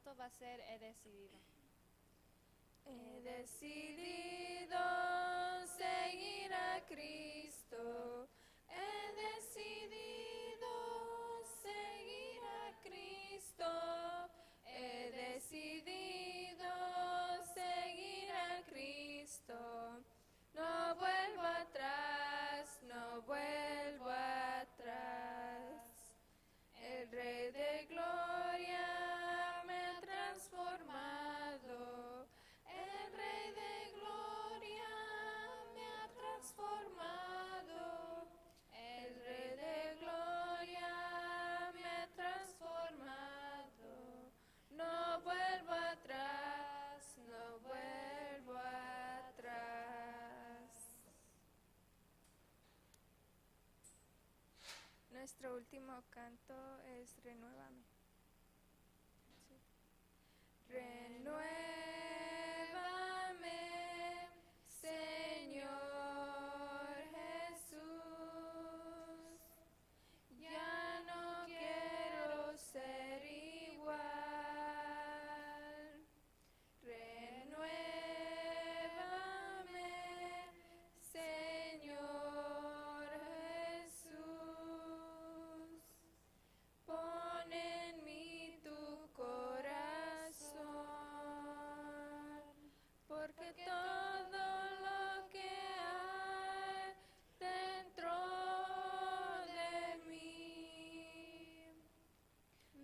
canto va a ser He decidido. He decidido seguir a Cristo. He decidido seguir a Cristo. He decidido seguir a Cristo. No vuelvo atrás, no vuelvo atrás. El Rey de Gloria me ha transformado. El Rey de Gloria me ha transformado. El Rey de Gloria me ha transformado. No vuelvo atrás, no vuelvo atrás. Nuestro último canto es Renuévame. Sí. Renuévame, Señor Jesús. Ya no quiero ser igual. Renuévame, Señor Jesús. Pon en mí tu corazón, porque todo lo que hay dentro de mí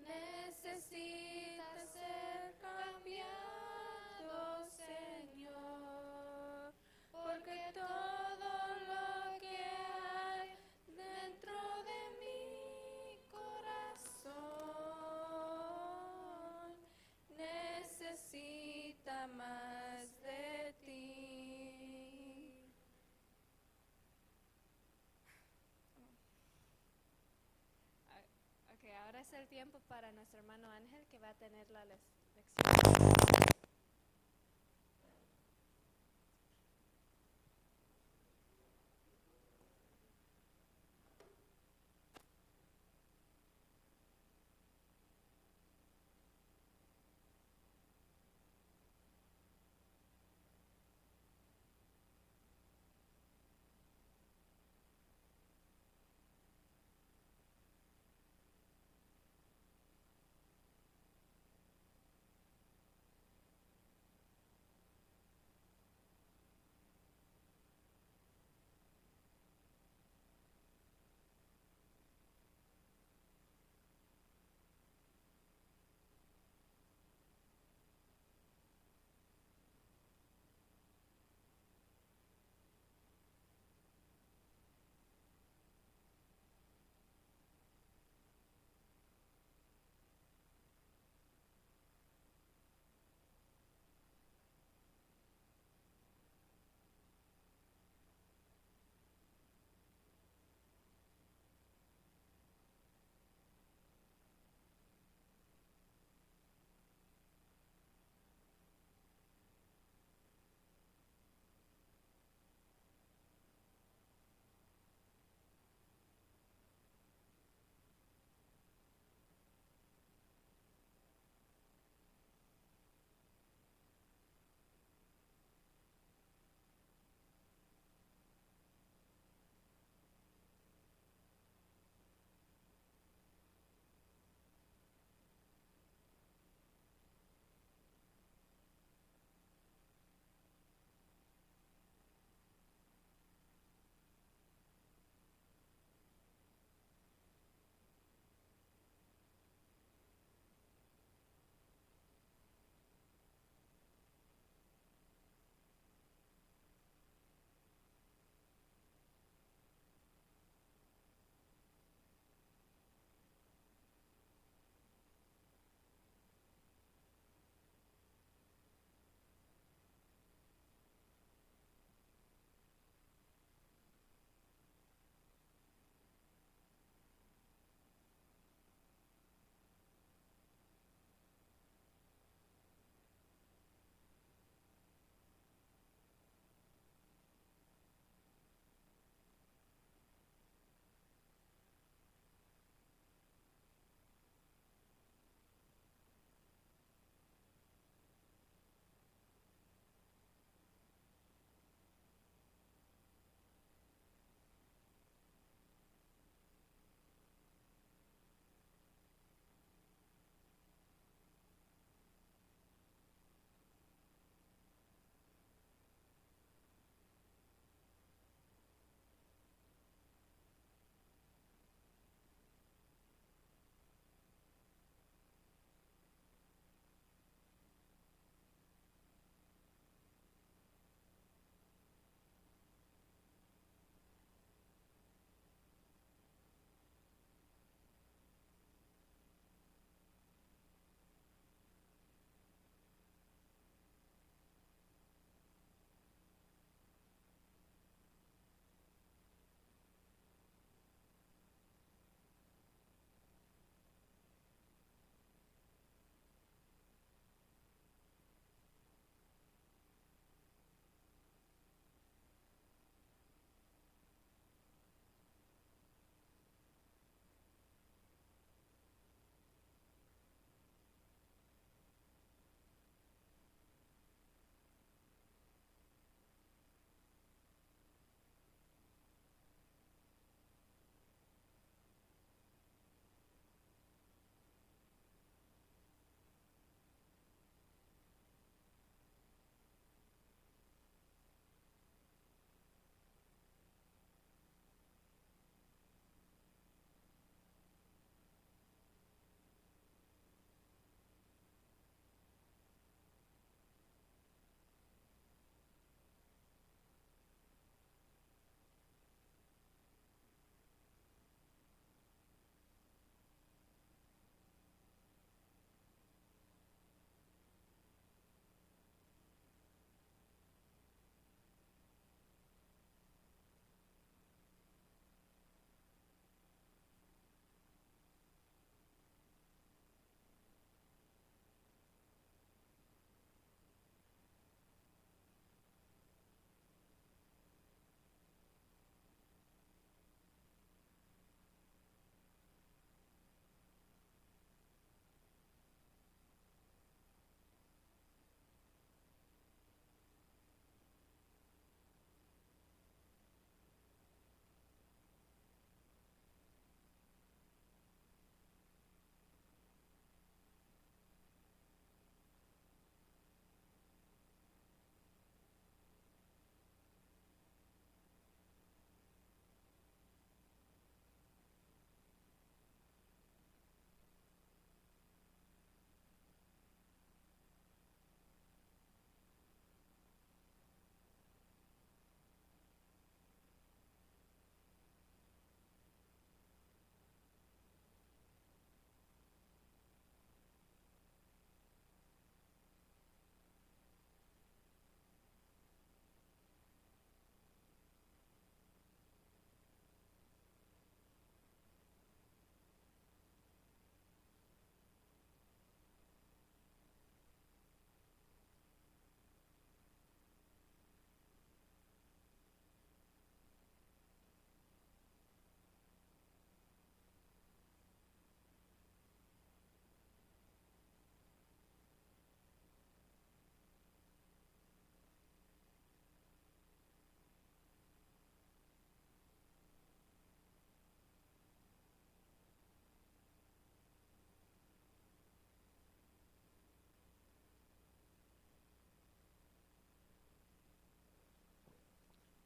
necesita ser cambiado, Señor, porque todo lo que hay dentro de mi corazón necesita más de ti. Ok, ahora es el tiempo para nuestro hermano Ángel que va a tener la lección.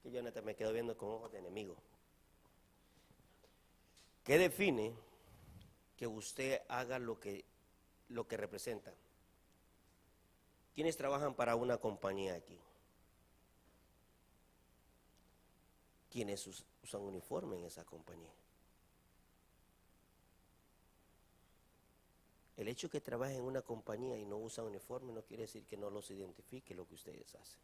Que Jonathan me quedó viendo con ojos de enemigo. ¿Qué define que usted haga lo que representa? ¿Quiénes trabajan para una compañía aquí? ¿Quiénes usan uniforme en esa compañía? El hecho que trabajen en una compañía y no usan uniforme no quiere decir que no los identifique lo que ustedes hacen.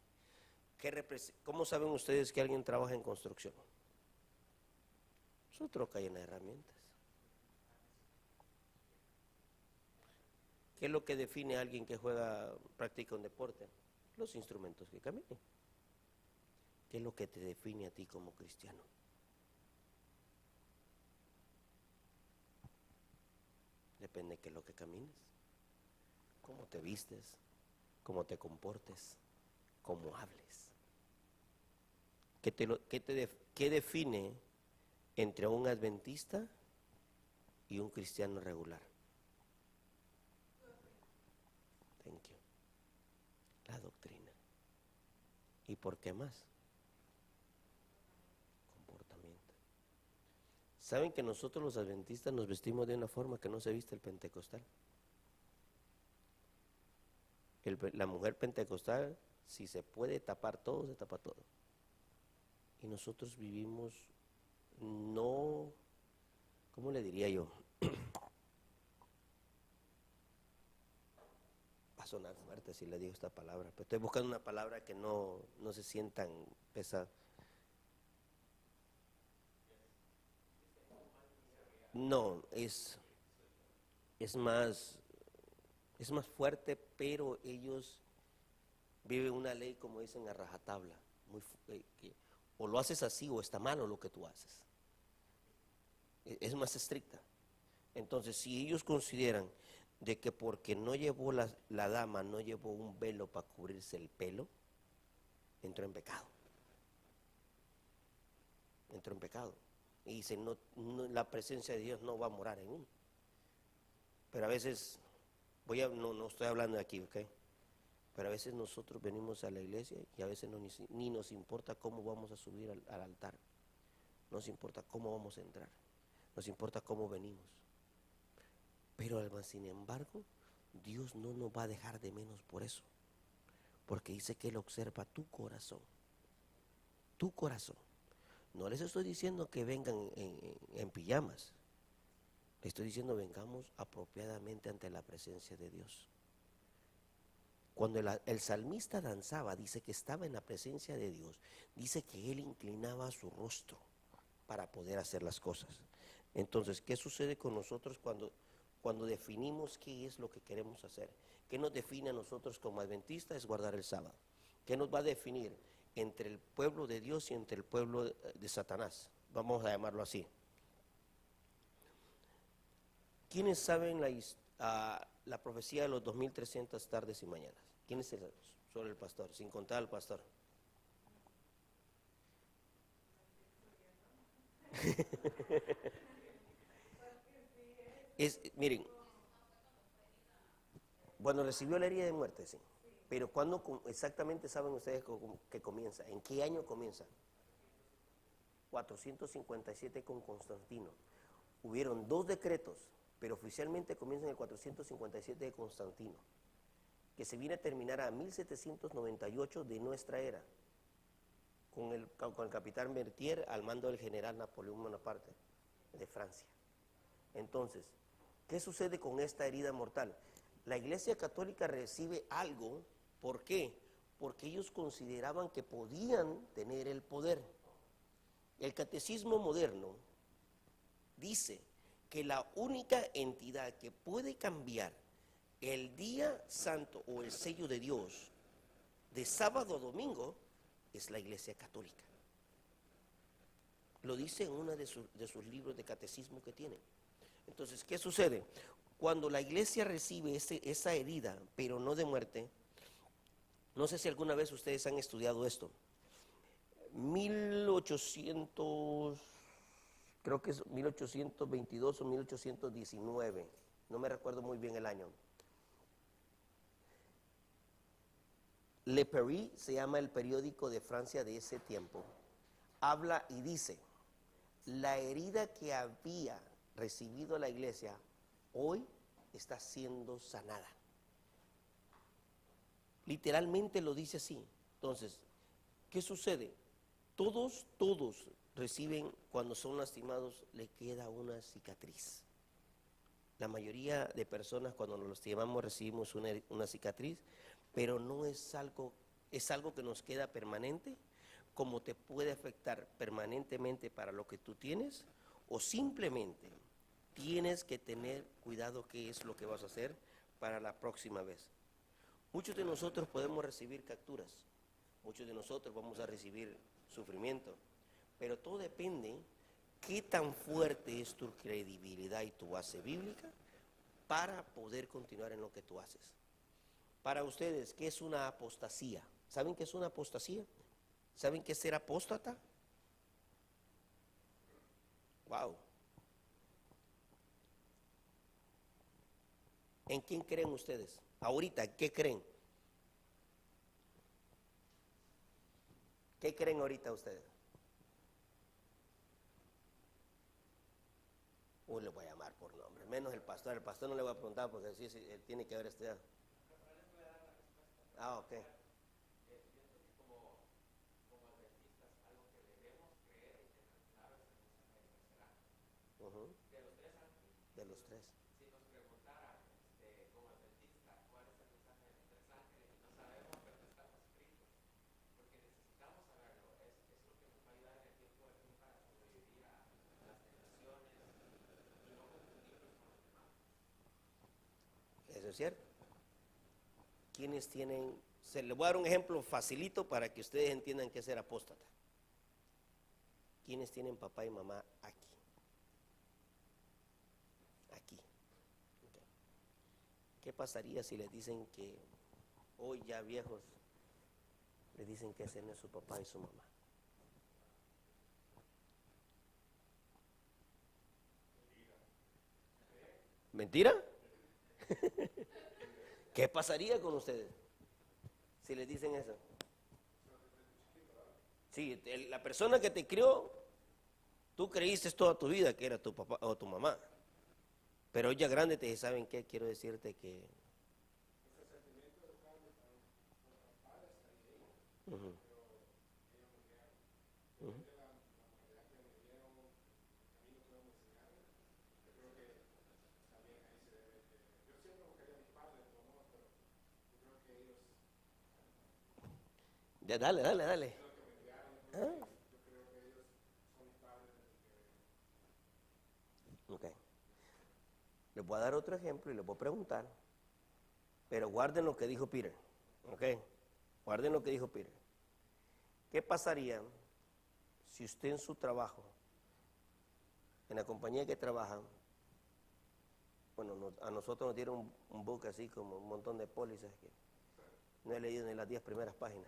¿Cómo saben ustedes que alguien trabaja en construcción? Su troca llena de herramientas. ¿Qué es lo que define a alguien que practica un deporte? Los instrumentos que caminen. ¿Qué es lo que te define a ti como cristiano? Depende de qué es lo que camines, cómo te vistes, cómo te comportes, cómo hables. ¿Qué define entre un adventista y un cristiano regular? Thank you. La doctrina. ¿Y por qué más? Comportamiento. ¿Saben que nosotros los adventistas nos vestimos de una forma que no se viste el pentecostal? La mujer pentecostal, si se puede tapar todo, se tapa todo. Y nosotros vivimos, no, ¿cómo le diría yo? Va a sonar fuerte si le digo esta palabra, pero estoy buscando una palabra que no se sientan pesada. No, es más fuerte, pero ellos viven una ley, como dicen, a rajatabla. O lo haces así o está malo lo que tú haces. Es más estricta. Entonces, si ellos consideran de que porque no llevó la dama, no llevó un velo para cubrirse el pelo, entró en pecado. Entró en pecado. Y dice, la presencia de Dios no va a morar en uno. Pero a veces, no estoy hablando de aquí, ¿ok? Pero a veces nosotros venimos a la iglesia y a veces ni nos importa cómo vamos a subir al altar. No nos importa cómo vamos a entrar. Nos importa cómo venimos. Pero sin embargo, Dios no nos va a dejar de menos por eso. Porque dice que Él observa tu corazón. Tu corazón. No les estoy diciendo que vengan en pijamas. Les estoy diciendo vengamos apropiadamente ante la presencia de Dios. Cuando el salmista danzaba, dice que estaba en la presencia de Dios. Dice que él inclinaba su rostro para poder hacer las cosas. Entonces, ¿qué sucede con nosotros cuando definimos qué es lo que queremos hacer? ¿Qué nos define a nosotros como adventistas? Es guardar el sábado. ¿Qué nos va a definir entre el pueblo de Dios y entre el pueblo de Satanás? Vamos a llamarlo así. ¿Quiénes saben la profecía de los 2300 tardes y mañanas? ¿Quién es solo el pastor, sin contar al pastor? Miren, cuando recibió la herida de muerte, sí. Pero ¿cuándo exactamente saben ustedes que comienza? ¿En qué año comienza? 457 con Constantino. Hubieron 2 decretos, pero oficialmente comienza en el 457 de Constantino, que se viene a terminar a 1798 de nuestra era, con el capitán Berthier al mando del general Napoleón Bonaparte de Francia. Entonces, ¿qué sucede con esta herida mortal? La Iglesia Católica recibe algo, ¿por qué? Porque ellos consideraban que podían tener el poder. El catecismo moderno dice que la única entidad que puede cambiar el día santo o el sello de Dios de sábado a domingo es la Iglesia Católica. Lo dice en uno de sus libros de catecismo que tienen. Entonces, ¿qué sucede? Cuando la iglesia recibe esa herida, pero no de muerte, no sé si alguna vez ustedes han estudiado esto. 1822 o 1819, no me recuerdo muy bien el año. Le Paris se llama el periódico de Francia de ese tiempo. habla y dice, la herida que había recibido la iglesia hoy está siendo sanada. Literalmente lo dice así. Entonces, ¿qué sucede? Todos reciben, cuando son lastimados, le queda una cicatriz. La mayoría de personas cuando nos lastimamos recibimos una cicatriz, pero no es algo, es algo que nos queda permanente, como te puede afectar permanentemente para lo que tú tienes, o simplemente tienes que tener cuidado qué es lo que vas a hacer para la próxima vez. Muchos de nosotros podemos recibir capturas, muchos de nosotros vamos a recibir sufrimiento, pero todo depende qué tan fuerte es tu credibilidad y tu base bíblica para poder continuar en lo que tú haces. Para ustedes, ¿qué es una apostasía? ¿Saben qué es una apostasía? ¿Saben qué es ser apóstata? Wow. ¿En quién creen ustedes? Ahorita, ¿qué creen? ¿Qué creen ahorita ustedes? Uy, le voy a llamar por nombre, menos el pastor. El pastor no le voy a preguntar porque así él tiene que haber estudiado. Ah, ok. Ujú. De los tres. Eso es cierto. ¿Quiénes tienen? Les voy a dar un ejemplo facilito para que ustedes entiendan qué es ser apóstata. ¿Quiénes tienen papá y mamá aquí? Aquí. Okay. ¿Qué pasaría si les dicen que hoy ya viejos les dicen que ese no es su papá y su mamá? ¿Mentira? ¿Qué pasaría con ustedes si les dicen eso? Sí, la persona que te crió, tú creíste toda tu vida que era tu papá o tu mamá, pero hoy ya grande te dice, ¿saben qué? Quiero decirte que... Uh-huh. Uh-huh. Ya, dale, dale, dale. ¿Ah? Ok. Les voy a dar otro ejemplo y les voy a preguntar, pero guarden lo que dijo Peter. Ok. Guarden lo que dijo Peter. ¿Qué pasaría si usted en su trabajo, en la compañía que trabaja, bueno, a nosotros nos dieron un book así como un montón de pólizas que no he leído ni las 10 primeras páginas.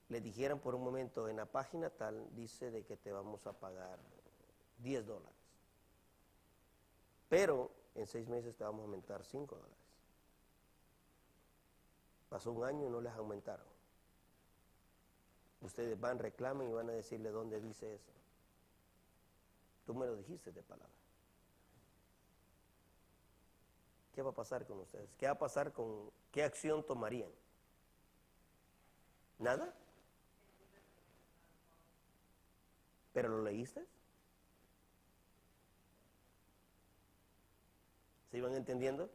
Les dijeran por un momento, en la página tal dice de que te vamos a pagar $10, pero en 6 meses te vamos a aumentar $5. Pasó un año y no les aumentaron. Ustedes van, reclamen y van a decirle dónde dice eso. Tú me lo dijiste de palabra. ¿Qué va a pasar con ustedes? ¿Qué va a pasar con qué acción tomarían? ¿Nada? ¿Pero lo leíste? ¿Se iban entendiendo?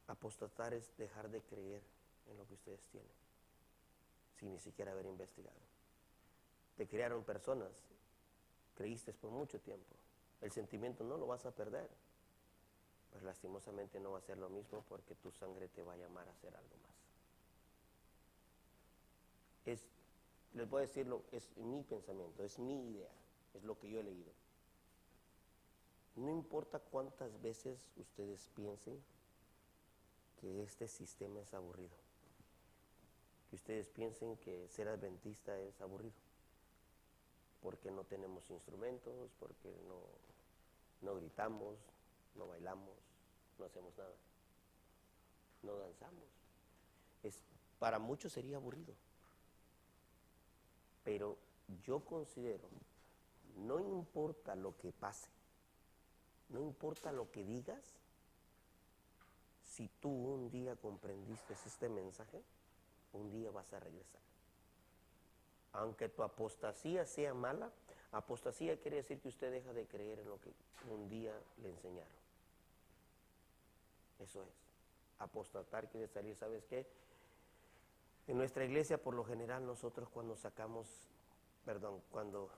Apostatar es dejar de creer en lo que ustedes tienen, sin ni siquiera haber investigado. Te crearon personas, creíste por mucho tiempo. El sentimiento no lo vas a perder, pues lastimosamente no va a ser lo mismo porque tu sangre te va a llamar a hacer algo más. Les voy a decirlo, es mi pensamiento, es mi idea, es lo que yo he leído. No importa cuántas veces ustedes piensen que este sistema es aburrido, que ustedes piensen que ser adventista es aburrido, porque no tenemos instrumentos, porque no gritamos, no bailamos, no hacemos nada, no danzamos. Para muchos sería aburrido. Pero yo considero, no importa lo que pase, no importa lo que digas, si tú un día comprendiste este mensaje, un día vas a regresar. Aunque tu apostasía sea mala, apostasía quiere decir que usted deja de creer en lo que un día le enseñaron. Eso es. Apostatar quiere salir, ¿sabes qué? En nuestra iglesia, por lo general, nosotros cuando cuando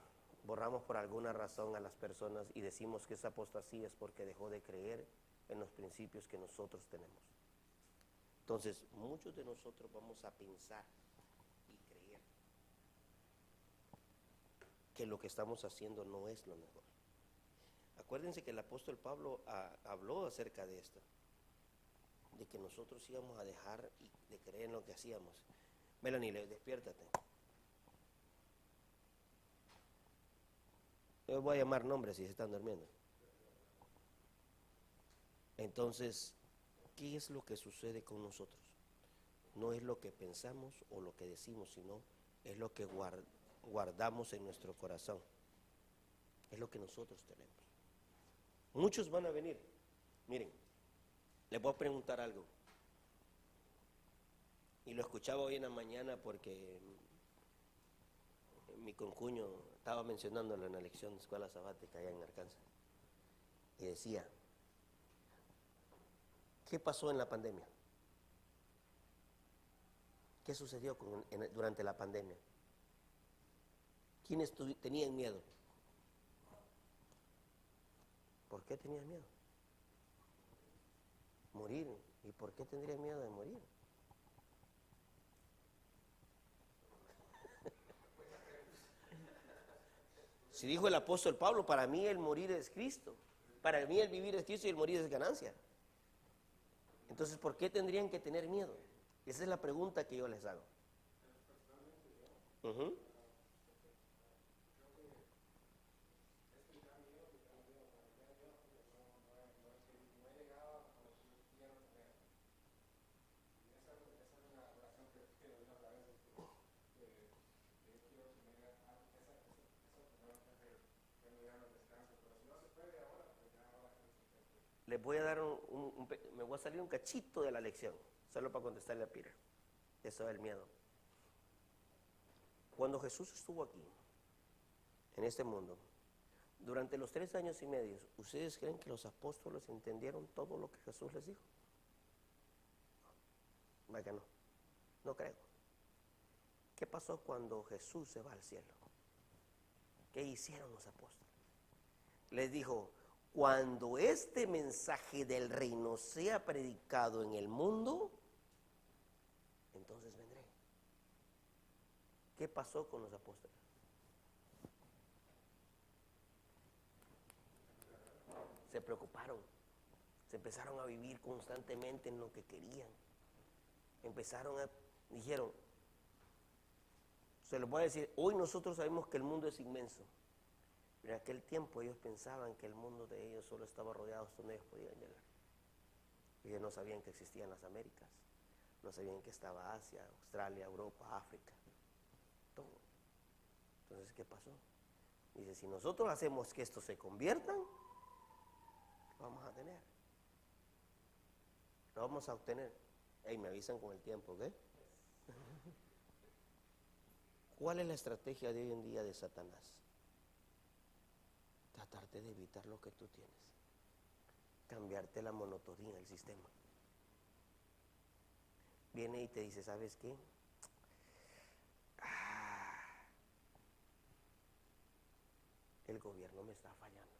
borramos por alguna razón a las personas y decimos que esa apostasía es porque dejó de creer en los principios que nosotros tenemos. Entonces, muchos de nosotros vamos a pensar y creer que lo que estamos haciendo no es lo mejor. Acuérdense que el apóstol Pablo habló acerca de esto, de que nosotros íbamos a dejar de creer en lo que hacíamos. Melanie, despiértate. Yo voy a llamar nombres si se están durmiendo. Entonces, ¿qué es lo que sucede con nosotros? No es lo que pensamos o lo que decimos, sino es lo que guardamos en nuestro corazón. Es lo que nosotros tenemos. Muchos van a venir. Miren, les voy a preguntar algo. Y lo escuchaba hoy en la mañana porque mi concuño estaba mencionándolo en la lección de escuela sabática allá en Arkansas. Y decía, ¿qué pasó en la pandemia? ¿Qué sucedió durante la pandemia? ¿Quiénes tenían miedo? ¿Por qué tenían miedo? Morir. ¿Y por qué tendrían miedo de morir? Si dijo el apóstol Pablo, para mí el morir es Cristo. Para mí el vivir es Cristo y el morir es ganancia. Entonces, ¿por qué tendrían que tener miedo? Esa es la pregunta que yo les hago. Uh-huh. Les voy a dar me voy a salir un cachito de la lección, solo para contestarle a Peter. Eso es el miedo. Cuando Jesús estuvo aquí, en este mundo, durante los 3 años y medio, ¿ustedes creen que los apóstoles entendieron todo lo que Jesús les dijo? Vaya, no creo. ¿Qué pasó cuando Jesús se va al cielo? ¿Qué hicieron los apóstoles? Les dijo, cuando este mensaje del reino sea predicado en el mundo, entonces vendré. ¿Qué pasó con los apóstoles? Se preocuparon, se empezaron a vivir constantemente en lo que querían. Dijeron, se los voy a decir, hoy nosotros sabemos que el mundo es inmenso. Pero en aquel tiempo ellos pensaban que el mundo de ellos solo estaba rodeado hasta donde ellos podían llegar. Ellos no sabían que existían las Américas, no sabían que estaba Asia, Australia, Europa, África, todo. Entonces, ¿qué pasó? Dice, si nosotros hacemos que esto se conviertan, lo vamos a tener. Lo vamos a obtener. Hey, me avisan con el tiempo, ¿ok? ¿Cuál es la estrategia de hoy en día de Satanás? Tratarte de evitar lo que tú tienes, cambiarte la monotonía del sistema. Viene y te dice, ¿sabes qué? El gobierno me está fallando.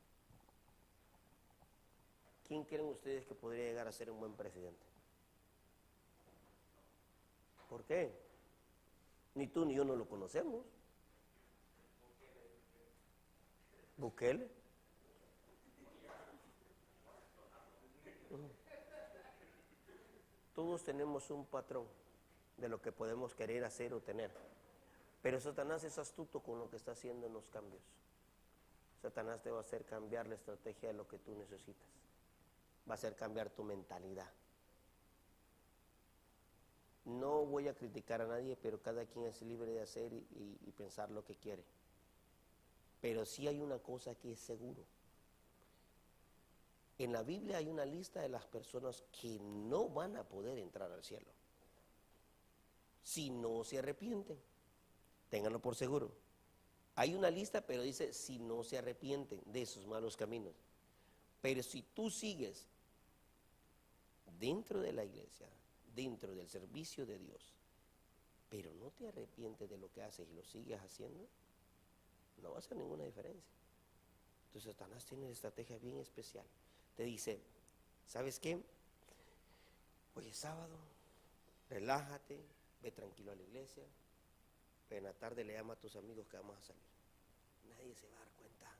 ¿Quién creen ustedes que podría llegar a ser un buen presidente? ¿Por qué? Ni tú ni yo no lo conocemos. Bukele. Todos tenemos un patrón de lo que podemos querer hacer o tener. Pero Satanás es astuto con lo que está haciendo en los cambios. Satanás te va a hacer cambiar la estrategia de lo que tú necesitas. Va a hacer cambiar tu mentalidad. No voy a criticar a nadie, pero cada quien es libre de hacer y pensar lo que quiere. Pero sí hay una cosa que es seguro. En la Biblia hay una lista de las personas que no van a poder entrar al cielo si no se arrepienten. Ténganlo por seguro. Hay una lista, pero dice si no se arrepienten de sus malos caminos. Pero si tú sigues dentro de la iglesia, dentro del servicio de Dios, pero no te arrepientes de lo que haces y lo sigues haciendo, no va a hacer ninguna diferencia. Entonces Satanás tiene una estrategia bien especial. Te dice, ¿sabes qué? Hoy es sábado, relájate, ve tranquilo a la iglesia, pero en la tarde le llama a tus amigos que vamos a salir. Nadie se va a dar cuenta.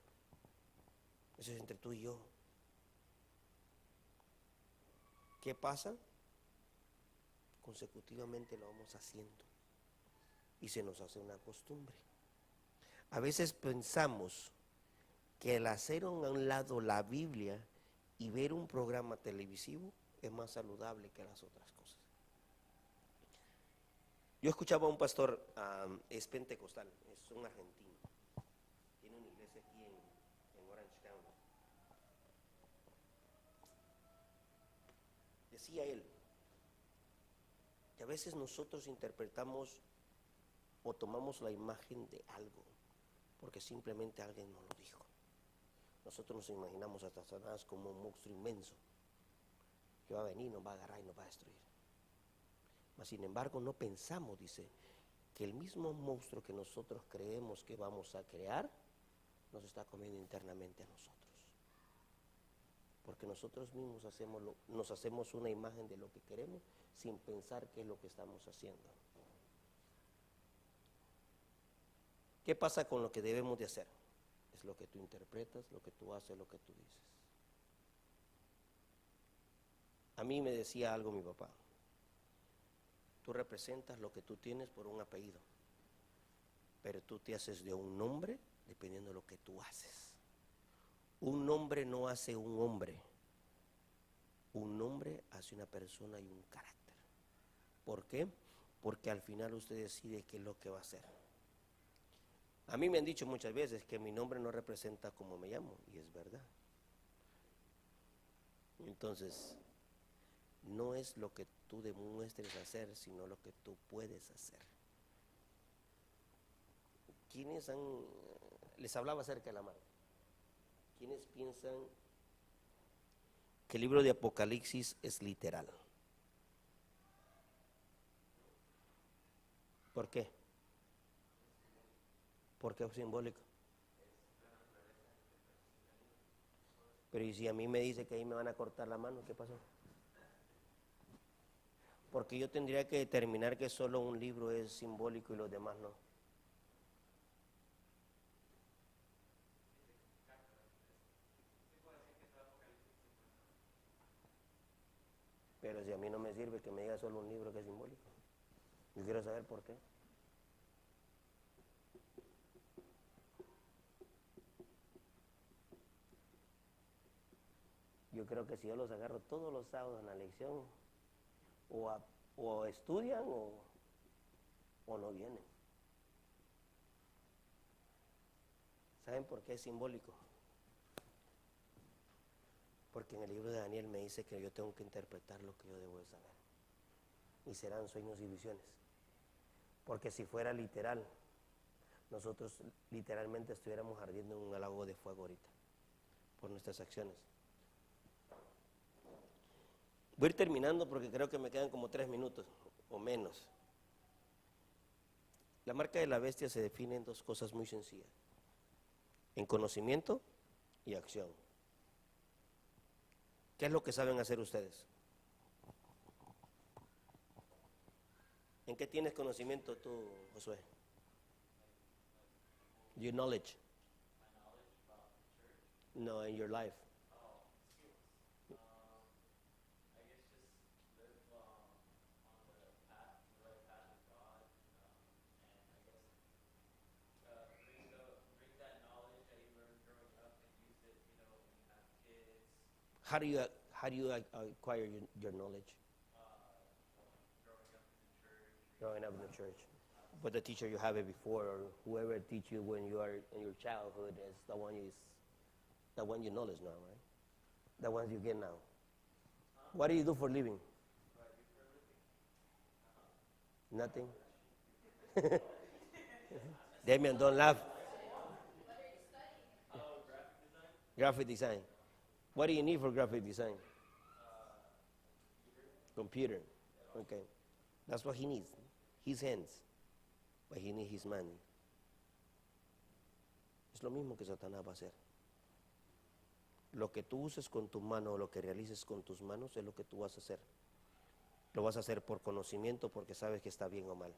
Eso es entre tú y yo. ¿Qué pasa? Consecutivamente lo vamos haciendo y se nos hace una costumbre. A veces pensamos que el hacer a un lado la Biblia y ver un programa televisivo es más saludable que las otras cosas. Yo escuchaba a un pastor, es pentecostal, es un argentino, tiene una iglesia aquí en Orange County. Decía él que a veces nosotros interpretamos o tomamos la imagen de algo porque simplemente alguien nos lo dijo. Nosotros nos imaginamos a Satanás como un monstruo inmenso que va a venir, nos va a agarrar y nos va a destruir. Mas sin embargo no pensamos, dice, que el mismo monstruo que nosotros creemos que vamos a crear nos está comiendo internamente a nosotros. Porque nosotros mismos nos hacemos una imagen de lo que queremos sin pensar qué es lo que estamos haciendo. ¿Qué pasa con lo que debemos de hacer? Es lo que tú interpretas, lo que tú haces, lo que tú dices. A mí me decía algo mi papá. Tú representas lo que tú tienes por un apellido, pero tú te haces de un nombre dependiendo de lo que tú haces. Un nombre no hace un hombre. Un nombre hace una persona y un carácter. ¿Por qué? Porque al final usted decide qué es lo que va a hacer. A mí me han dicho muchas veces que mi nombre no representa cómo me llamo, y es verdad. Entonces, no es lo que tú demuestres hacer, sino lo que tú puedes hacer. ¿Quiénes les hablaba acerca de la mano? ¿Quiénes piensan que el libro de Apocalipsis es literal? ¿Por qué? ¿Por qué es simbólico? Pero ¿y si a mí me dice que ahí me van a cortar la mano? ¿Qué pasó? Porque yo tendría que determinar que solo un libro es simbólico y los demás no. Pero si a mí no me sirve que me diga solo un libro que es simbólico. Yo quiero saber por qué. Yo creo que si yo los agarro todos los sábados en la lección, o estudian o no vienen. ¿Saben por qué es simbólico? Porque en el libro de Daniel me dice que yo tengo que interpretar lo que yo debo de saber. Y serán sueños y visiones. Porque si fuera literal, nosotros literalmente estuviéramos ardiendo en un lago de fuego ahorita, por nuestras acciones. Voy a ir terminando porque creo que me quedan como 3 minutos o menos. La marca de la bestia se define en 2 cosas muy sencillas: en conocimiento y acción. ¿Qué es lo que saben hacer ustedes? ¿En qué tienes conocimiento tú, Josué? Your knowledge. No, in your life. How do you acquire your knowledge? growing up in the church. But the teacher you have it before, or whoever teach you when you are in your childhood, is the one you knowledge now, right? The one you get now. What do you do for a living? Nothing. Damian, don't laugh. Graphic design. What do you need for graphic design? Computer. Okay. That's what he needs. His hands. But he needs his money. Es lo mismo que Satanás va a hacer. Lo que tú uses con tu mano o lo que realices con tus manos es lo que tú vas a hacer. Lo vas a hacer por conocimiento porque sabes que está bien o mal.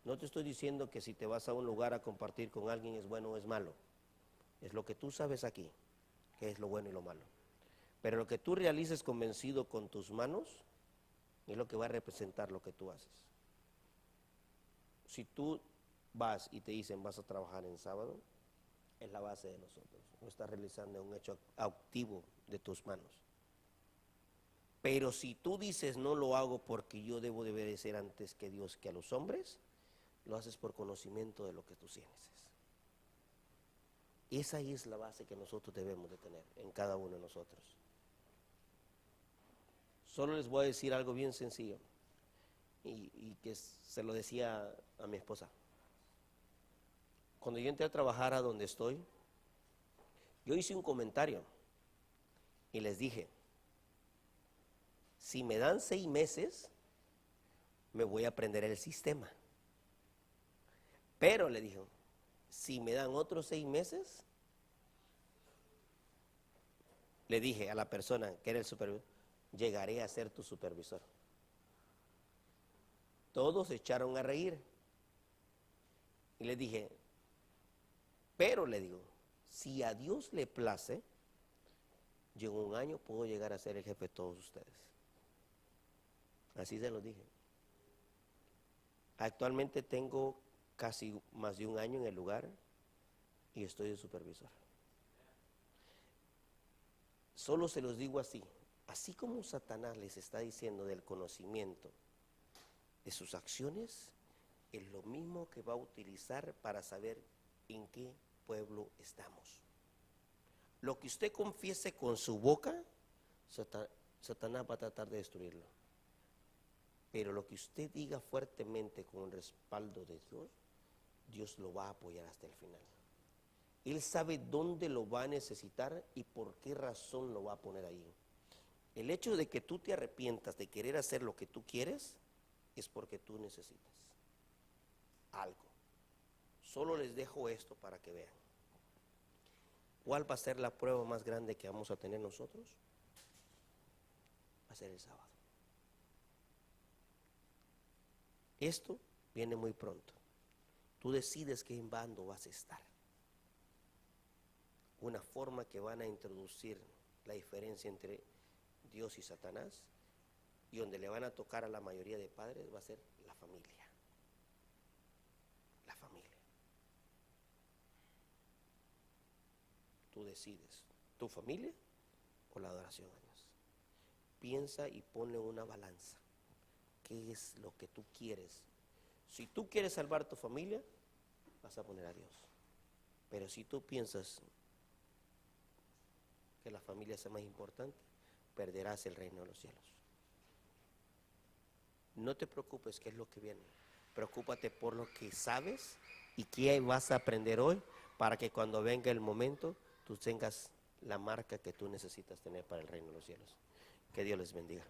No te estoy diciendo que si te vas a un lugar a compartir con alguien es bueno o es malo. Es lo que tú sabes aquí, que es lo bueno y lo malo. Pero lo que tú realices convencido con tus manos es lo que va a representar lo que tú haces. Si tú vas y te dicen vas a trabajar en sábado, es la base de nosotros. No estás realizando un hecho activo de tus manos. Pero si tú dices no lo hago porque yo debo de obedecer antes que Dios que a los hombres, lo haces por conocimiento de lo que tú tienes. Esa es la base que nosotros debemos de tener en cada uno de nosotros. Solo les voy a decir algo bien sencillo y que se lo decía a mi esposa. Cuando yo entré a trabajar a donde estoy, yo hice un comentario y les dije, si me dan 6 meses, me voy a aprender el sistema. Pero le dijo, si me dan otros 6 meses, le dije a la persona que era el supervisor, llegaré a ser tu supervisor. Todos se echaron a reír. Y le dije, pero le digo, si a Dios le place, yo en 1 año puedo llegar a ser el jefe de todos ustedes. Así se lo dije. Actualmente tengo casi más de 1 año en el lugar y estoy de supervisor. Solo se los digo así, así como Satanás les está diciendo del conocimiento de sus acciones, es lo mismo que va a utilizar para saber en qué pueblo estamos. Lo que usted confiese con su boca, Satanás va a tratar de destruirlo. Pero lo que usted diga fuertemente con el respaldo de Dios, Dios lo va a apoyar hasta el final. Él sabe dónde lo va a necesitar y por qué razón lo va a poner ahí. El hecho de que tú te arrepientas de querer hacer lo que tú quieres es porque tú necesitas algo. Solo les dejo esto para que vean. ¿Cuál va a ser la prueba más grande que vamos a tener nosotros? Va a ser el sábado. Esto viene muy pronto. Tú decides qué en bando vas a estar. Una forma que van a introducir la diferencia entre Dios y Satanás, y donde le van a tocar a la mayoría de padres, va a ser la familia. La familia. Tú decides, tu familia o la adoración a Dios. Piensa y ponle una balanza. ¿Qué es lo que tú quieres? Si tú quieres salvar tu familia, vas a poner a Dios. Pero si tú piensas que la familia sea más importante, perderás el reino de los cielos. No te preocupes qué es lo que viene. Preocúpate por lo que sabes y qué vas a aprender hoy para que cuando venga el momento tú tengas la marca que tú necesitas tener para el reino de los cielos. Que Dios les bendiga.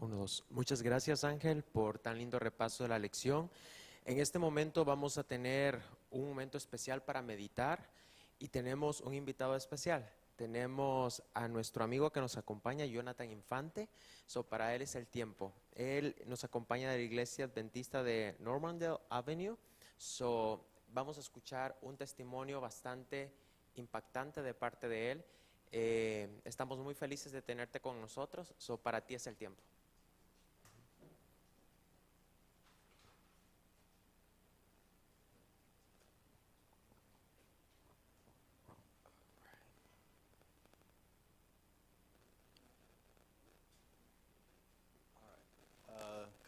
Uno, dos. Muchas gracias, Ángel, por tan lindo repaso de la lección. En este momento vamos a tener un momento especial para meditar y tenemos un invitado especial. Tenemos a nuestro amigo que nos acompaña, Jonathan Infante. Para él es el tiempo. Él nos acompaña de la iglesia adventista de Normandale Avenue. Vamos a escuchar un testimonio bastante impactante de parte de él. Estamos muy felices de tenerte con nosotros. Para ti es el tiempo.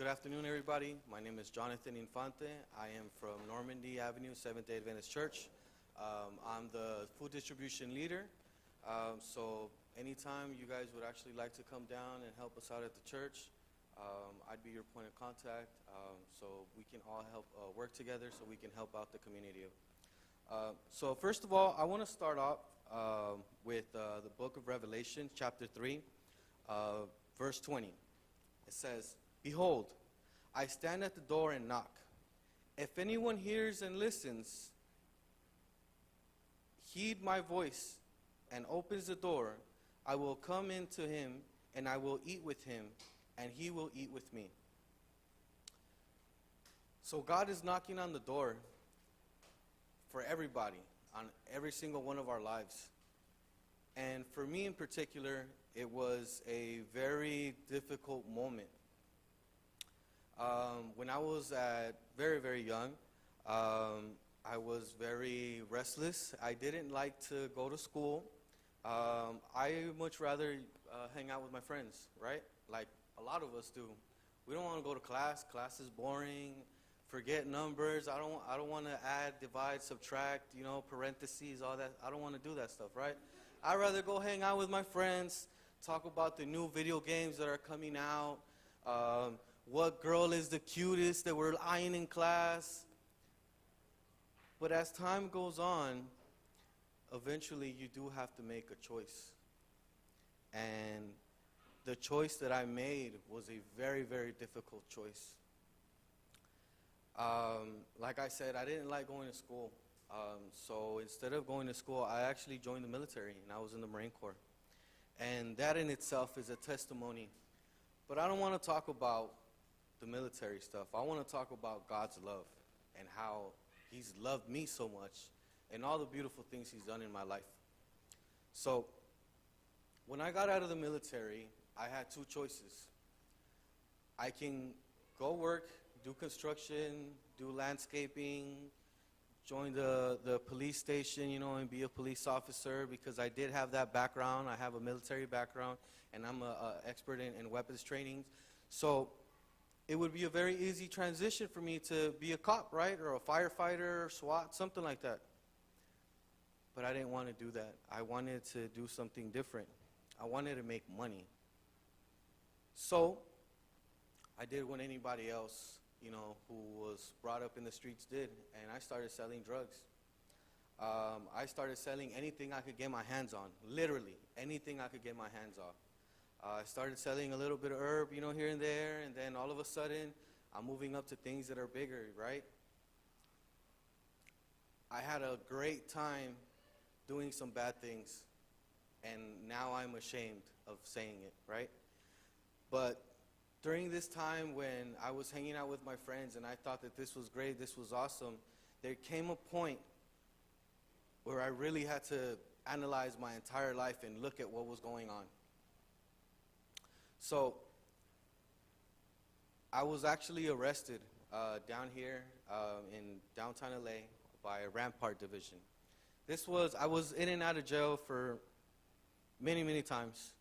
Good afternoon, everybody. My name is Jonathan Infante. I am from Normandy Avenue, Seventh-day Adventist Church. I'm the food distribution leader. So anytime you guys would actually like to come down and help us out at the church, I'd be your point of contact, so we can all help work together so we can help out the community. So first of all, I want to start off with the book of Revelation, chapter 3, verse 20. It says, "Behold, I stand at the door and knock. If anyone hears and listens, heed my voice, and opens the door, I will come into him, and I will eat with him, and he will eat with me." So God is knocking on the door for everybody, on every single one of our lives. And for me in particular, it was a very difficult moment. When I was very, very young, I was very restless. I didn't like to go to school. I much rather hang out with my friends, right? Like a lot of us do. We don't want to go to class. Class is boring. Forget numbers. I don't want to add, divide, subtract, parentheses, all that. I don't want to do that stuff, right? I'd rather go hang out with my friends, talk about the new video games that are coming out, what girl is the cutest that we're eyeing in class. But as time goes on, eventually you do have to make a choice. And the choice that I made was a very, very difficult choice. Like I said, I didn't like going to school. So instead of going to school, I actually joined the military, and I was in the Marine Corps. And that in itself is a testimony. But I don't want to talk about the military stuff. I want to talk about God's love and how He's loved me so much and all the beautiful things He's done in my life. So when I got out of the military, I had two choices. I can go work, do construction, do landscaping, join the police station, and be a police officer, because I did have that background. I have a military background, and I'm an expert in weapons training. So it would be a very easy transition for me to be a cop, right, or a firefighter, or SWAT, something like that. But I didn't want to do that. I wanted to do something different. I wanted to make money. So I did what anybody else, who was brought up in the streets did, and I started selling drugs. I started selling anything I could get my hands on, literally anything I could get my hands on. I started selling a little bit of herb, here and there, and then all of a sudden, I'm moving up to things that are bigger, right? I had a great time doing some bad things, and now I'm ashamed of saying it, right? But during this time when I was hanging out with my friends and I thought that this was great, this was awesome, there came a point where I really had to analyze my entire life and look at what was going on. So I was actually arrested down here in downtown LA by a Rampart division. I was in and out of jail for many, many times.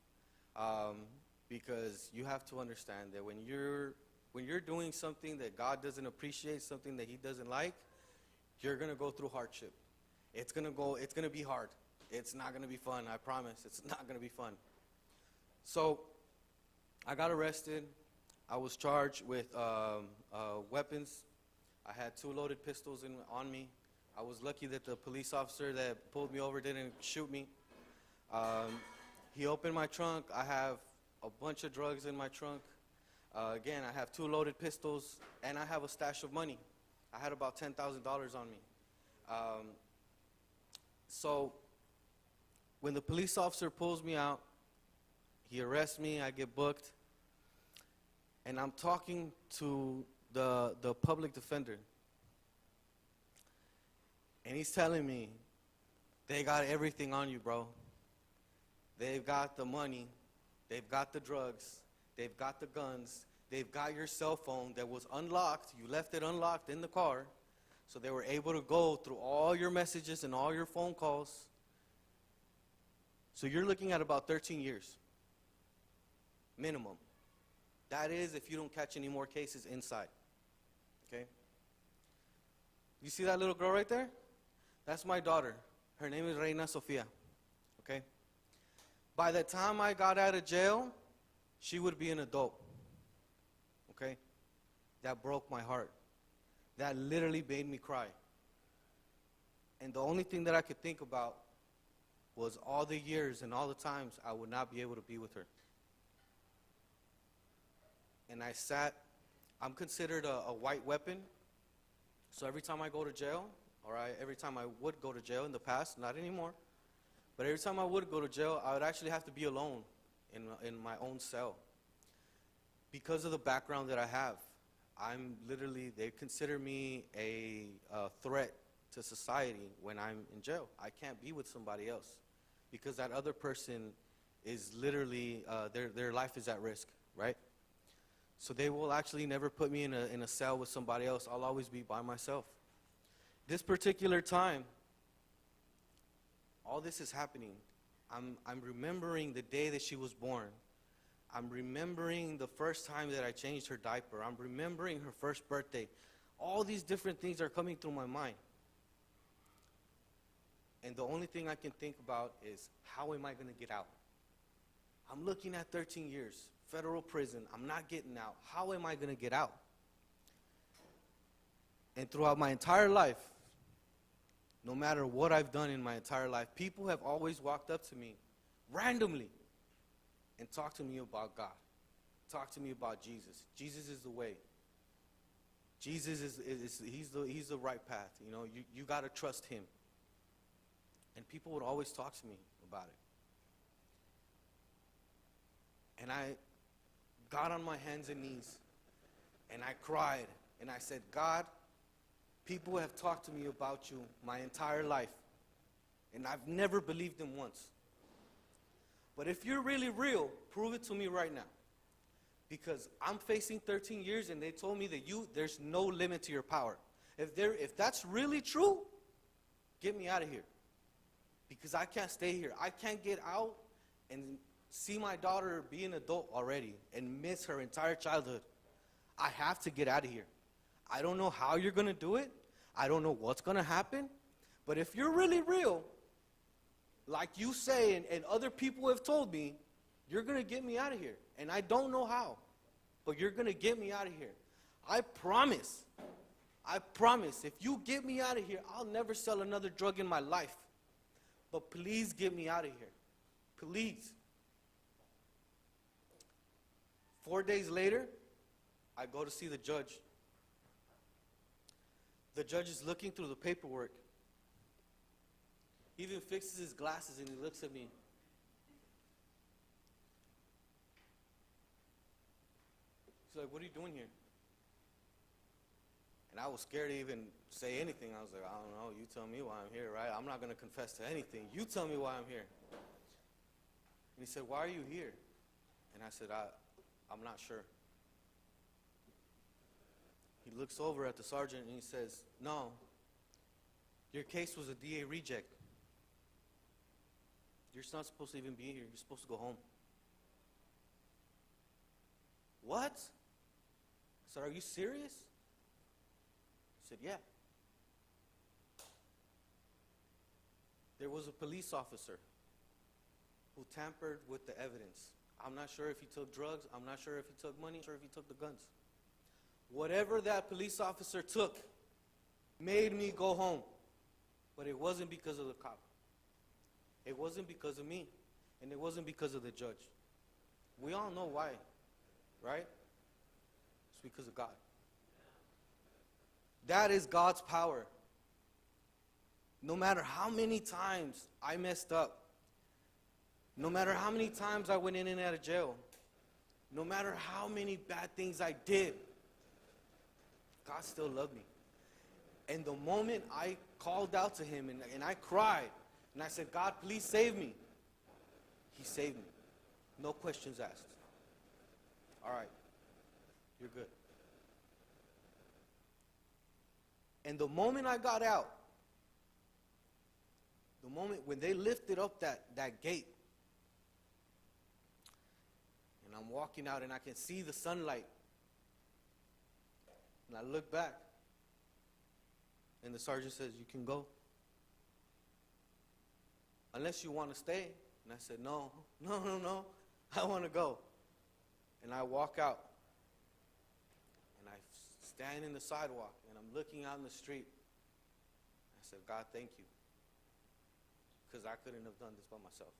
Because you have to understand that when you're doing something that God doesn't appreciate, something that He doesn't like, you're gonna go through hardship. It's gonna be hard. It's not gonna be fun. I promise. It's not gonna be fun. So I got arrested. I was charged with weapons. I had 2 loaded pistols on me. I was lucky that the police officer that pulled me over didn't shoot me. He opened my trunk. I have a bunch of drugs in my trunk. Again, I have 2 loaded pistols, and I have a stash of money. I had about $10,000 on me. So when the police officer pulls me out, he arrests me, I get booked, and I'm talking to the public defender. And he's telling me, they got everything on you, bro. They've got the money. They've got the drugs, they've got the guns, they've got your cell phone that was unlocked. You left it unlocked in the car, so they were able to go through all your messages and all your phone calls. So you're looking at about 13 years, minimum. That is if you don't catch any more cases inside. Okay? You see that little girl right there? That's my daughter. Her name is Reina Sofia. Okay? By the time I got out of jail, she would be an adult. Okay? That broke my heart. That literally made me cry. And the only thing that I could think about was all the years and all the times I would not be able to be with her. And I sat, I'm considered a white weapon. So every time I go to jail, or every time I would go to jail in the past, not anymore, but every time I would go to jail, I would actually have to be alone in my own cell. Because of the background that I have, I'm literally, they consider me a threat to society when I'm in jail. I can't be with somebody else because that other person is literally, their life is at risk, right? So they will actually never put me in a cell with somebody else. I'll always be by myself. This particular time, all this is happening. I'm remembering the day that she was born. I'm remembering the first time that I changed her diaper. I'm remembering her first birthday. All these different things are coming through my mind. And the only thing I can think about is, how am I going to get out? I'm looking at 13 years, federal prison. I'm not getting out. How am I going to get out? And throughout my entire life, no matter what I've done in my entire life, people have always walked up to me randomly and talked to me about God. Talked to me about Jesus. Jesus is the way. Jesus he's the right path. You know, you got to trust him. And people would always talk to me about it. And I got on my hands and knees and I cried and I said, God, people have talked to me about you my entire life, and I've never believed them once. But if you're really real, prove it to me right now. Because I'm facing 13 years and they told me that there's no limit to your power. If that's really true, get me out of here. Because I can't stay here. I can't get out and see my daughter be an adult already and miss her entire childhood. I have to get out of here. I don't know how you're going to do it. I don't know what's going to happen. But if you're really real, like you say and other people have told me, you're going to get me out of here. And I don't know how, but you're going to get me out of here. I promise, if you get me out of here, I'll never sell another drug in my life. But please get me out of here. Please. 4 days later, I go to see the judge. The judge is looking through the paperwork. He even fixes his glasses and he looks at me. He's like, what are you doing here? And I was scared to even say anything. I was like, I don't know. You tell me why I'm here, right? I'm not going to confess to anything. You tell me why I'm here. And he said, why are you here? And I said, I'm not sure. He looks over at the sergeant and he says, no, your case was a DA reject. You're not supposed to even be here. You're supposed to go home. What? I said, are you serious? He said, yeah. There was a police officer who tampered with the evidence. I'm not sure if he took drugs. I'm not sure if he took money. I'm not sure if he took the guns. Whatever that police officer took made me go home. But it wasn't because of the cop. It wasn't because of me. And it wasn't because of the judge. We all know why, right? It's because of God. That is God's power. No matter how many times I messed up, no matter how many times I went in and out of jail, no matter how many bad things I did, God still loved me. And the moment I called out to him and I cried, and I said, God, please save me, he saved me. No questions asked. All right, you're good. And the moment I got out, the moment when they lifted up that gate, And I'm walking out and I can see the sunlight. And I look back. And the sergeant says, "You can go. Unless you want to stay." And I said, "No, no. I want to go." And I walk out. And I stand in the sidewalk. And I'm looking out in the street. I said, "God, thank you. Because I couldn't have done this by myself.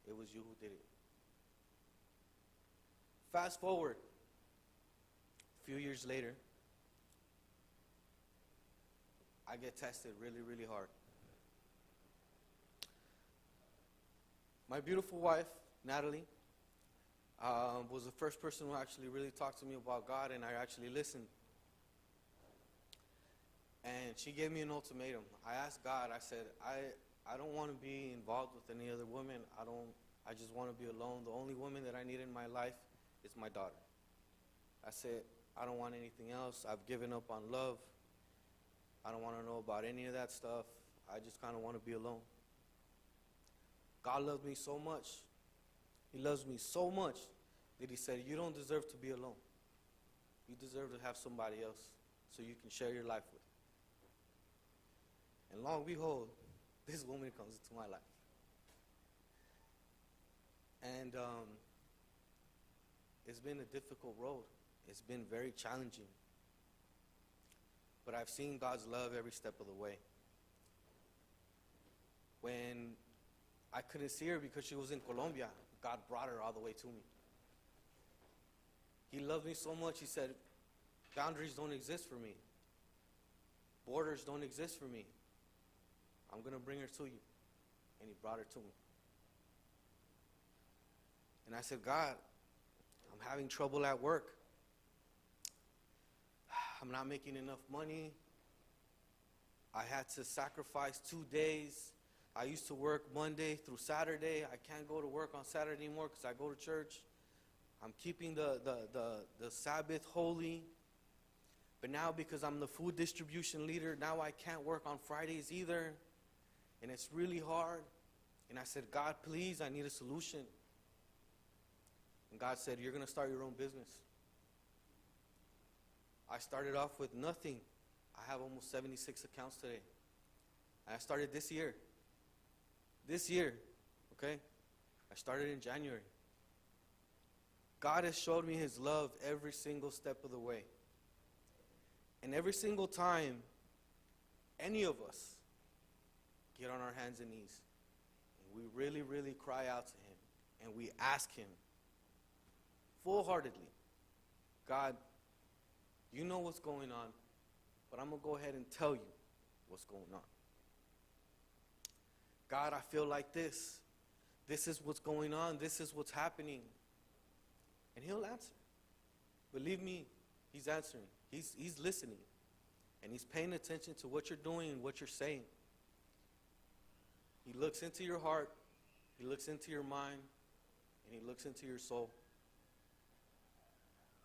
It was you who did it." Fast forward. A few years later, I get tested really, really hard. My beautiful wife, Natalie, was the first person who actually really talked to me about God, and I actually listened. And she gave me an ultimatum. I asked God, I said, I don't want to be involved with any other woman. I just want to be alone. The only woman that I need in my life is my daughter. I said, I don't want anything else. I've given up on love. I don't want to know about any of that stuff. I just kind of want to be alone. God loves me so much. He loves me so much that he said, you don't deserve to be alone. You deserve to have somebody else so you can share your life with. And lo and behold, this woman comes into my life. And it's been a difficult road. It's been very challenging. But I've seen God's love every step of the way. When I couldn't see her because she was in Colombia, God brought her all the way to me. He loved me so much, he said, boundaries don't exist for me. Borders don't exist for me. I'm going to bring her to you. And he brought her to me. And I said, God, I'm having trouble at work. I'm not making enough money. I had to sacrifice 2 days. I used to work Monday through Saturday. I can't go to work on Saturday anymore because I go to church. I'm keeping the Sabbath holy. But now because I'm the food distribution leader, now I can't work on Fridays either. And it's really hard. And I said, God, please, I need a solution. And God said, you're going to start your own business. I started off with nothing. I have almost 76 accounts today. And I started this year. This year, okay? I started in January. God has showed me his love every single step of the way. And every single time any of us get on our hands and knees and we really, really cry out to him and we ask him full-heartedly, God, you know what's going on, but I'm going to go ahead and tell you what's going on. God, I feel like this. This is what's going on. This is what's happening. And he'll answer. Believe me, he's answering. He's listening. And he's paying attention to what you're doing and what you're saying. He looks into your heart. He looks into your mind. And he looks into your soul.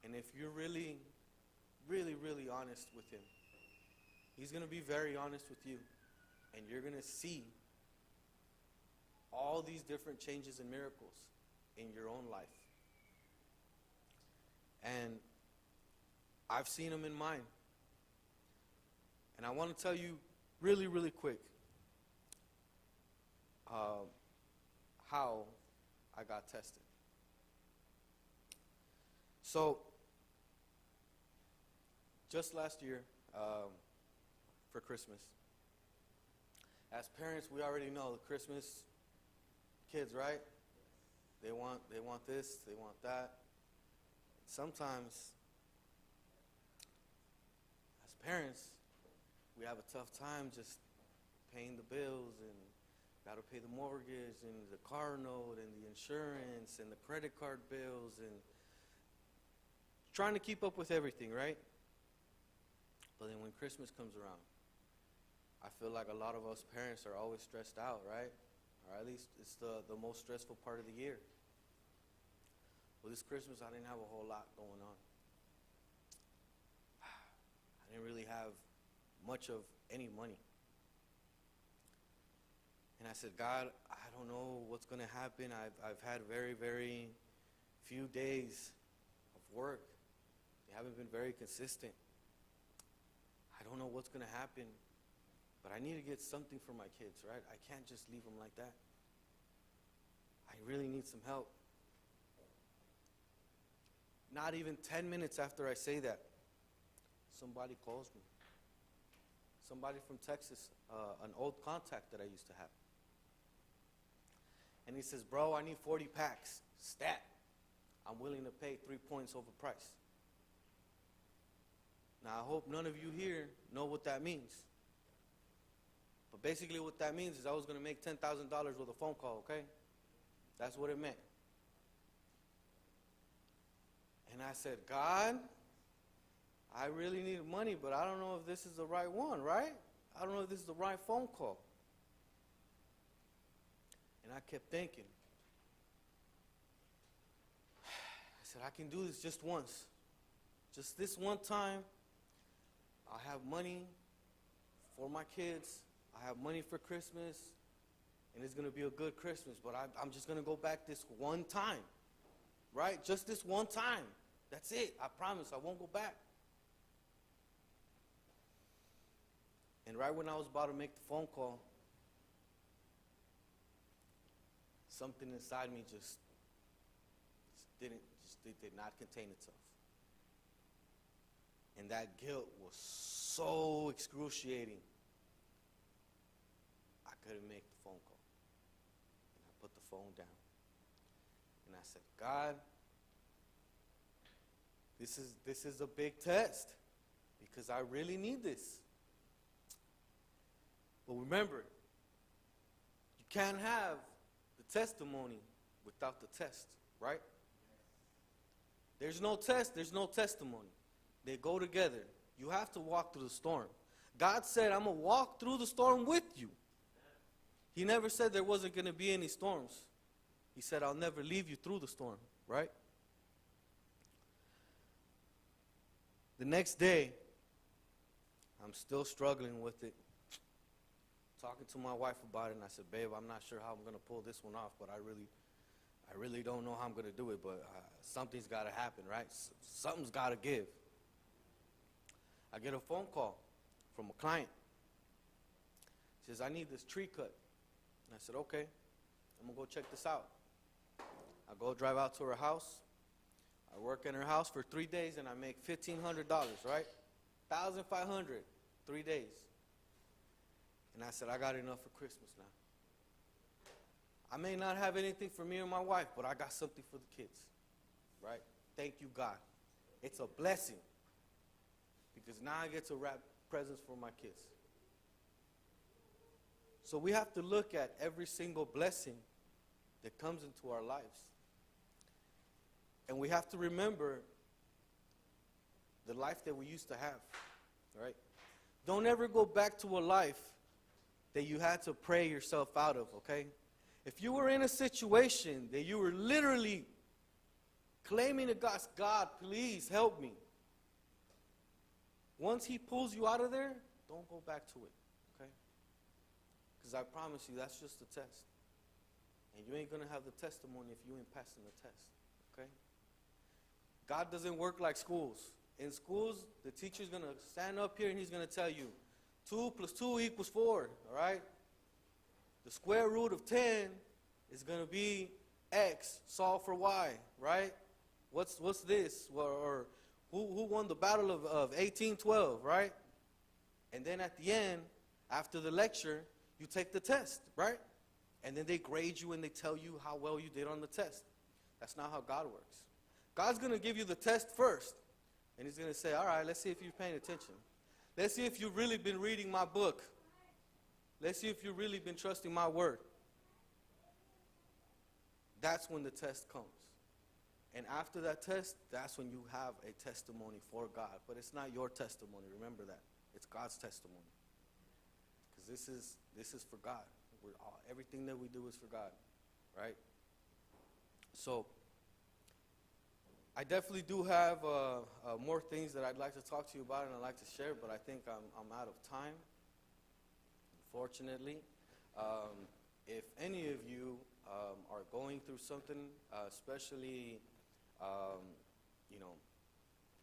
And if you're really, really, really honest with him, he's going to be very honest with you. And you're going to see all these different changes and miracles in your own life. And I've seen them in mine. And I want to tell you really, really quick how I got tested. So, just last year, for Christmas, as parents, we already know the Christmas kids, right? They want this, they want that. Sometimes, as parents, we have a tough time just paying the bills and got to pay the mortgage and the car note and the insurance and the credit card bills and trying to keep up with everything, right? But then when Christmas comes around, I feel like a lot of us parents are always stressed out, right? Or at least it's the most stressful part of the year. Well, this Christmas I didn't have a whole lot going on. I didn't really have much of any money. And I said, God, I don't know what's going to happen. I've had very, very few days of work. They haven't been very consistent. I don't know what's going to happen, but I need to get something for my kids, right? I can't just leave them like that. I really need some help. Not even 10 minutes after I say that, somebody calls me. Somebody from Texas, an old contact that I used to have. And he says, bro, I need 40 packs, stat. I'm willing to pay 3 points over price. Now, I hope none of you here know what that means. But basically what that means is I was going to make $10,000 with a phone call, okay? That's what it meant. And I said, God, I really need money, but I don't know if this is the right one, right? I don't know if this is the right phone call. And I kept thinking. I said, I can do this just once. Just this one time, I'll have money for my kids. I have money for Christmas. And it's going to be a good Christmas. But I'm just going to go back this one time. Right? Just this one time. That's it. I promise I won't go back. And right when I was about to make the phone call, something inside me just did not contain itself. And that guilt was so excruciating. I couldn't make the phone call. And I put the phone down. And I said, God, this is a big test because I really need this. But remember, you can't have the testimony without the test, right? There's no test, there's no testimony. They go together. You have to walk through the storm. God said, I'm going to walk through the storm with you. He never said there wasn't going to be any storms. He said, I'll never leave you through the storm, right? The next day, I'm still struggling with it. Talking to my wife about it, and I said, babe, I'm not sure how I'm going to pull this one off, but I really don't know how I'm going to do it, but something's got to happen, right? Something's got to give. I get a phone call from a client. She says, I need this tree cut. And I said, okay, I'm going to go check this out. I go drive out to her house. I work in her house for 3 days, and I make $1,500, right? $1,500, 3 days. And I said, I got enough for Christmas now. I may not have anything for me or my wife, but I got something for the kids, right? Thank you, God. It's a blessing because now I get to wrap presents for my kids. So we have to look at every single blessing that comes into our lives. And we have to remember the life that we used to have, right? Don't ever go back to a life that you had to pray yourself out of, okay? If you were in a situation that you were literally claiming to God, God, please help me. Once he pulls you out of there, don't go back to it, okay? Because I promise you, that's just a test. And you ain't going to have the testimony if you ain't passing the test, okay? God doesn't work like schools. In schools, the teacher's going to stand up here and he's going to tell you, 2 + 2 = 4, all right? The square root of 10 is going to be X, solve for Y, right? What's this? Or who won the battle of 1812, right? And then at the end, after the lecture, you take the test, right? And then they grade you and they tell you how well you did on the test. That's not how God works. God's going to give you the test first. And he's going to say, all right, let's see if you're paying attention. Let's see if you've really been reading my book. Let's see if you've really been trusting my word. That's when the test comes. And after that test, that's when you have a testimony for God. But it's not your testimony. Remember that. It's God's testimony. Because this is for God. Everything that we do is for God. Right? So, I definitely do have more things that I'd like to talk to you about and I'd like to share, but I think I'm out of time, unfortunately. If any of you are going through something, especially um, you know,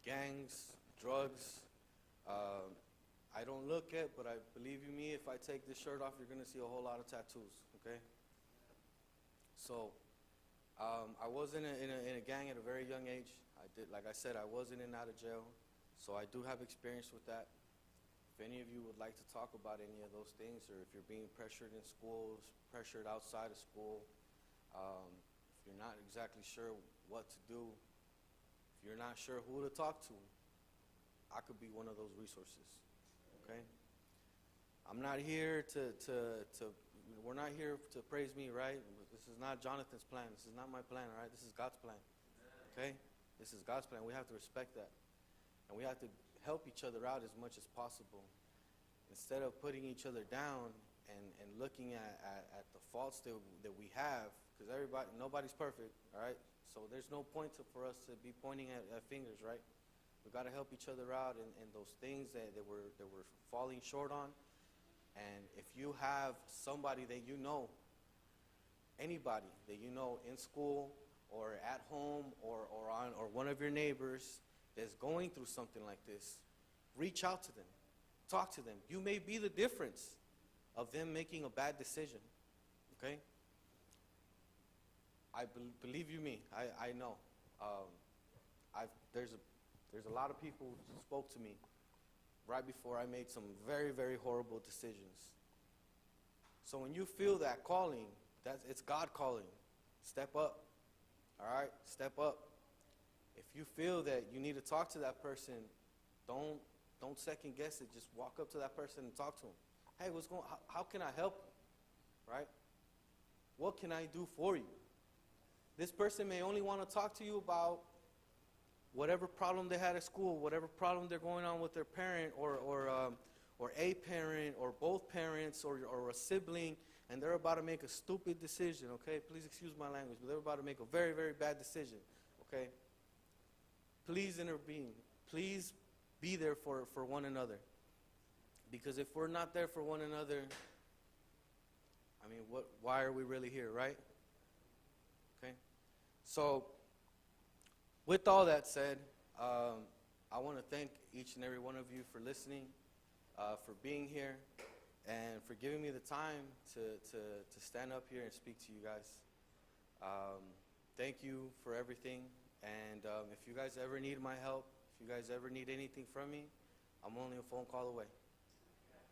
gangs, drugs. I don't look it, but I believe you me, if I take this shirt off, you're going to see a whole lot of tattoos, okay? So, I was in a gang at a very young age. Like I said, I was in and out of jail, so I do have experience with that. If any of you would like to talk about any of those things, or if you're being pressured in schools, pressured outside of school, if you're not exactly sure what to do, if you're not sure who to talk to, I could be one of those resources, okay? I'm not here we're not here to praise me, right? This is not Jonathan's plan. This is not my plan, all right? This is God's plan, okay? This is God's plan. We have to respect that. And we have to help each other out as much as possible. Instead of putting each other down and looking at the faults that we have, because nobody's perfect, all right? So there's no point for us to be pointing at fingers, right? We've got to help each other out in those things that we're falling short on. And if you have somebody that you know, anybody that you know in school or at home or one of your neighbors that's going through something like this, reach out to them. Talk to them. You may be the difference of them making a bad decision, okay? Believe you me, I know. There's a lot of people who spoke to me right before I made some very, very horrible decisions. So when you feel that calling, it's God calling. Step up, all right? Step up. If you feel that you need to talk to that person, don't second guess it. Just walk up to that person and talk to them. Hey, what's going on? How can I help you, right? What can I do for you? This person may only want to talk to you about whatever problem they had at school, whatever problem they're going on with their parent or a parent or both parents or a sibling, and they're about to make a stupid decision, okay? Please excuse my language, but they're about to make a very, very bad decision, okay? Please intervene. Please be there for one another. Because if we're not there for one another, I mean, why are we really here, right? Okay? So, with all that said, I want to thank each and every one of you for listening, for being here, and for giving me the time to stand up here and speak to you guys. Thank you for everything, and if you guys ever need my help, if you guys ever need anything from me, I'm only a phone call away.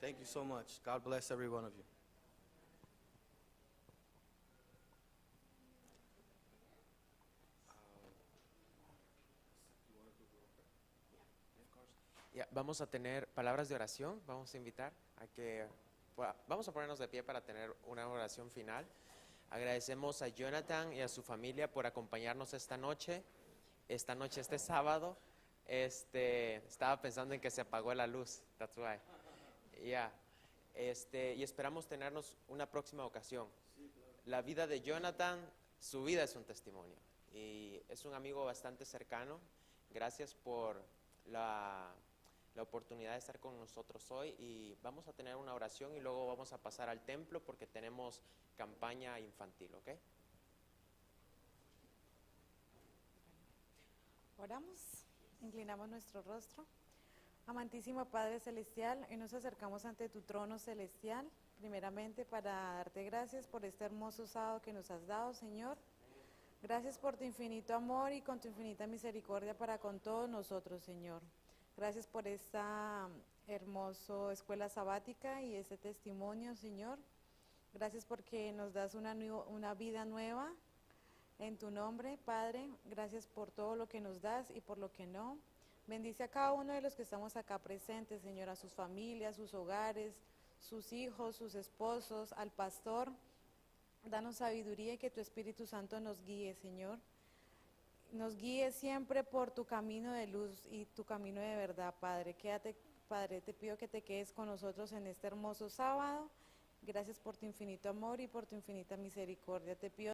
Thank you so much. God bless every one of you. Ya, vamos a tener palabras de oración, vamos a invitar a que, vamos a ponernos de pie para tener una oración final. Agradecemos a Jonathan y a su familia por acompañarnos esta noche, este sábado. Estaba pensando en que se apagó la luz, that's why. Yeah. Y esperamos tenernos una próxima ocasión. La vida de Jonathan, su vida es un testimonio y es un amigo bastante cercano. Gracias por la oportunidad de estar con nosotros hoy, y vamos a tener una oración y luego vamos a pasar al templo porque tenemos campaña infantil, ¿ok? Oramos, inclinamos nuestro rostro. Amantísimo Padre Celestial, hoy nos acercamos ante tu trono celestial, primeramente para darte gracias por este hermoso sábado que nos has dado, Señor. Gracias por tu infinito amor y con tu infinita misericordia para con todos nosotros, Señor. Gracias por esta hermosa escuela sabática y ese testimonio, Señor. Gracias porque nos das una vida nueva en tu nombre, Padre. Gracias por todo lo que nos das y por lo que no. Bendice a cada uno de los que estamos acá presentes, Señor, a sus familias, sus hogares, sus hijos, sus esposos, al pastor. Danos sabiduría y que tu Espíritu Santo nos guíe, Señor. Nos guíe siempre por tu camino de luz y tu camino de verdad, Padre. Quédate, Padre, te pido que te quedes con nosotros en este hermoso sábado. Gracias por tu infinito amor y por tu infinita misericordia. Te pido